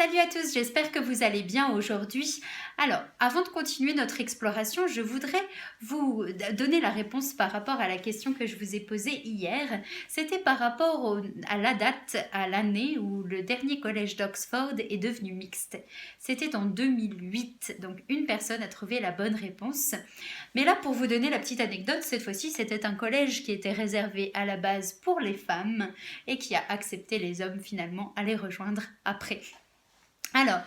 Salut à tous, j'espère que vous allez bien aujourd'hui. Alors, avant de continuer notre exploration, je voudrais vous donner la réponse par rapport à la question que je vous ai posée hier. C'était par rapport à la date, à l'année où le dernier collège d'Oxford est devenu mixte. C'était en 2008, donc une personne a trouvé la bonne réponse. Mais là, pour vous donner la petite anecdote, cette fois-ci, c'était un collège qui était réservé à la base pour les femmes et qui a accepté les hommes finalement à les rejoindre après. Alors,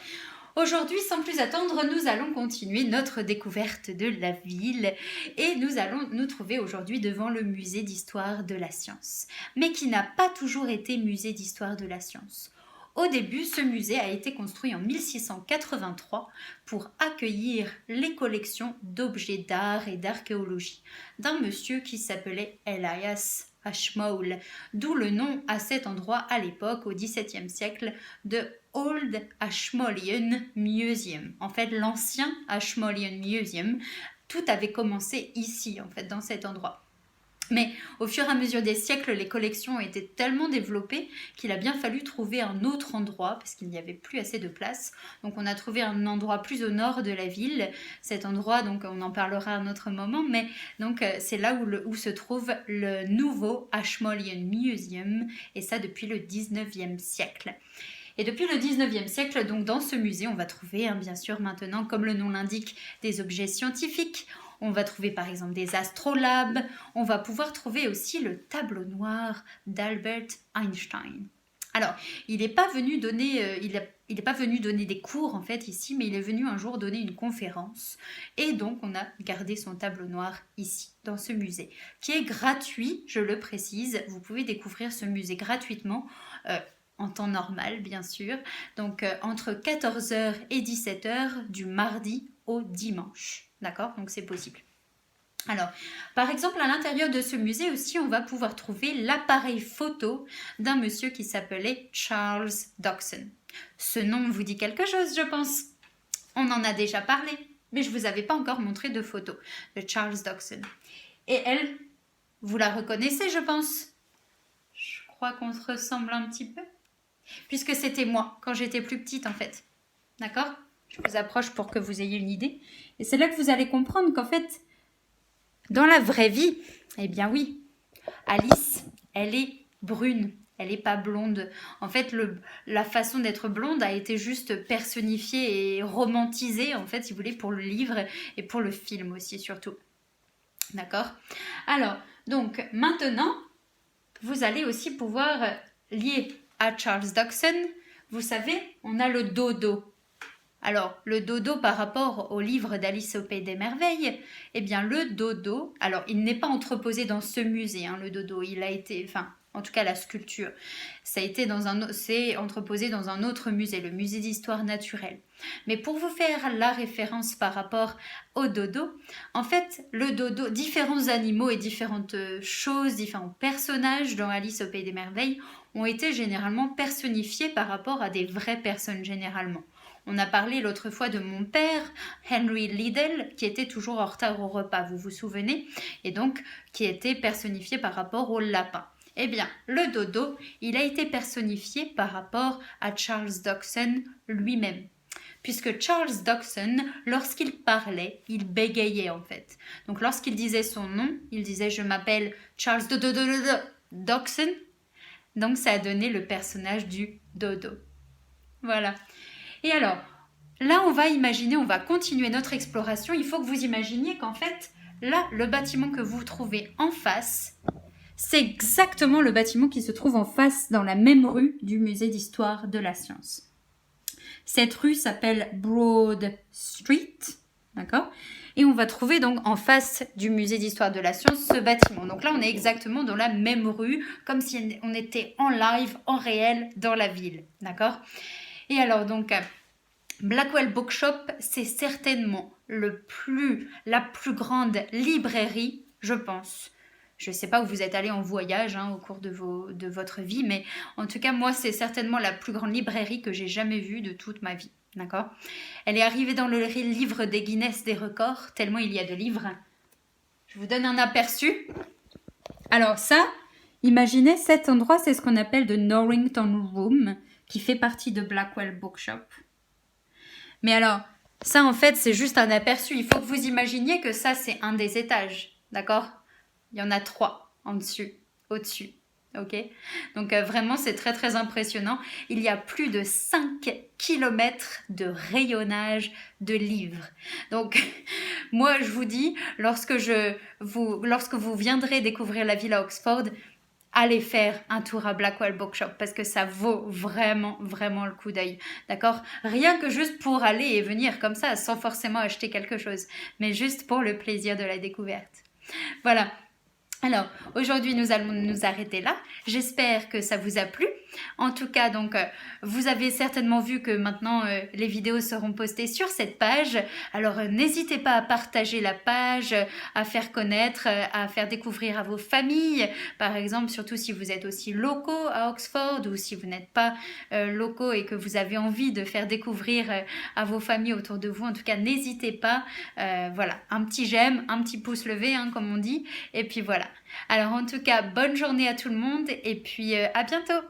aujourd'hui, sans plus attendre, nous allons continuer notre découverte de la ville et nous allons nous trouver aujourd'hui devant le musée d'histoire de la science, mais qui n'a pas toujours été musée d'histoire de la science. Au début, ce musée a été construit en 1683 pour accueillir les collections d'objets d'art et d'archéologie d'un monsieur qui s'appelait Elias Ashmole, d'où le nom à cet endroit à l'époque, au XVIIe siècle, de Old Ashmolean Museum. En fait, l'ancien Ashmolean Museum, tout avait commencé ici, en fait, dans cet endroit. Mais au fur et à mesure des siècles, les collections ont été tellement développées qu'il a bien fallu trouver un autre endroit parce qu'il n'y avait plus assez de place. Donc on a trouvé un endroit plus au nord de la ville. Cet endroit, donc on en parlera à un autre moment, mais donc c'est là où se trouve le nouveau Ashmolean Museum, et ça depuis le 19e siècle. Et depuis le 19e siècle, donc dans ce musée, on va trouver, bien sûr maintenant, comme le nom l'indique, des objets scientifiques. On va trouver par exemple des astrolabes. On va pouvoir trouver aussi le tableau noir d'Albert Einstein. Alors, il n'est pas venu donner, des cours en fait ici, mais il est venu un jour donner une conférence. Et donc, on a gardé son tableau noir ici, dans ce musée, qui est gratuit, je le précise. Vous pouvez découvrir ce musée gratuitement. En temps normal, bien sûr, donc entre 14h et 17h du mardi au dimanche, d'accord? Donc c'est possible. Alors, par exemple, à l'intérieur de ce musée aussi, on va pouvoir trouver l'appareil photo d'un monsieur qui s'appelait Charles Dodson. Ce nom vous dit quelque chose, je pense. On en a déjà parlé, mais je ne vous avais pas encore montré de photo de Charles Dodson. Et elle, vous la reconnaissez, je pense. Je crois qu'on se ressemble un petit peu. Puisque c'était moi, quand j'étais plus petite en fait. D'accord? Je vous approche pour que vous ayez une idée. Et c'est là que vous allez comprendre qu'en fait, dans la vraie vie, eh bien oui, Alice, elle est brune, elle n'est pas blonde. En fait, la façon d'être blonde a été juste personnifiée et romantisée, en fait, si vous voulez, pour le livre et pour le film aussi, surtout. D'accord? Alors, donc, maintenant, vous allez aussi pouvoir lier à Charles Dodson, vous savez, on a le dodo. Alors, le dodo par rapport au livre d'Alice au Pays des Merveilles, eh bien le dodo, alors il n'est pas entreposé dans ce musée, le dodo, il a été, en tout cas la sculpture, c'est entreposé dans un autre musée, le musée d'histoire naturelle. Mais pour vous faire la référence par rapport au dodo, en fait, le dodo, différents animaux et différentes choses, différents personnages dans Alice au Pays des Merveilles ont été généralement personnifiés par rapport à des vraies personnes généralement. On a parlé l'autre fois de mon père, Henry Liddell, qui était toujours en retard au repas, vous vous souvenez, et donc qui était personnifié par rapport au lapin. Eh bien, le dodo, il a été personnifié par rapport à Charles Dodson lui-même. Puisque Charles Dodson, lorsqu'il parlait, il bégayait en fait. Donc lorsqu'il disait son nom, il disait « Je m'appelle Charles Dodson ». Donc ça a donné le personnage du dodo. Voilà. Et alors, là on va continuer notre exploration. Il faut que vous imaginiez qu'en fait, là, le bâtiment que vous trouvez en face, c'est exactement le bâtiment qui se trouve en face dans la même rue du musée d'histoire de la science. Cette rue s'appelle Broad Street, d'accord ? Et on va trouver donc en face du musée d'histoire de la science ce bâtiment. Donc là, on est exactement dans la même rue, comme si on était en live, en réel, dans la ville, d'accord ? Et alors donc, Blackwell Bookshop, c'est certainement la plus grande librairie, je pense. Je ne sais pas où vous êtes allé en voyage au cours de votre vie, mais en tout cas, moi, c'est certainement la plus grande librairie que j'ai jamais vue de toute ma vie. D'accord ? Elle est arrivée dans le livre des Guinness des records, tellement il y a de livres. Je vous donne un aperçu. Alors ça, imaginez cet endroit, c'est ce qu'on appelle the Norrington Room. qui fait partie de Blackwell Bookshop. Mais alors, ça en fait, c'est juste un aperçu. Il faut que vous imaginiez que ça, c'est un des étages, d'accord? Il y en a 3 en dessus, au-dessus. Ok, donc vraiment c'est très très impressionnant. Il y a plus de 5 kilomètres de rayonnage de livres. Donc moi je vous dis, lorsque vous viendrez découvrir la ville à Oxford, allez faire un tour à Blackwell Bookshop parce que ça vaut vraiment vraiment le coup d'œil. D'accord? Rien que juste pour aller et venir comme ça sans forcément acheter quelque chose, mais juste pour le plaisir de la découverte. Voilà. Alors, aujourd'hui, nous allons nous arrêter là. J'espère que ça vous a plu. En tout cas, donc, vous avez certainement vu que maintenant, les vidéos seront postées sur cette page. Alors, n'hésitez pas à partager la page, à faire connaître, à faire découvrir à vos familles. Par exemple, surtout si vous êtes aussi locaux à Oxford ou si vous n'êtes pas locaux et que vous avez envie de faire découvrir à vos familles autour de vous. En tout cas, n'hésitez pas. Voilà, un petit j'aime, un petit pouce levé, hein, comme on dit. Et puis voilà. Alors en tout cas, bonne journée à tout le monde et puis à bientôt.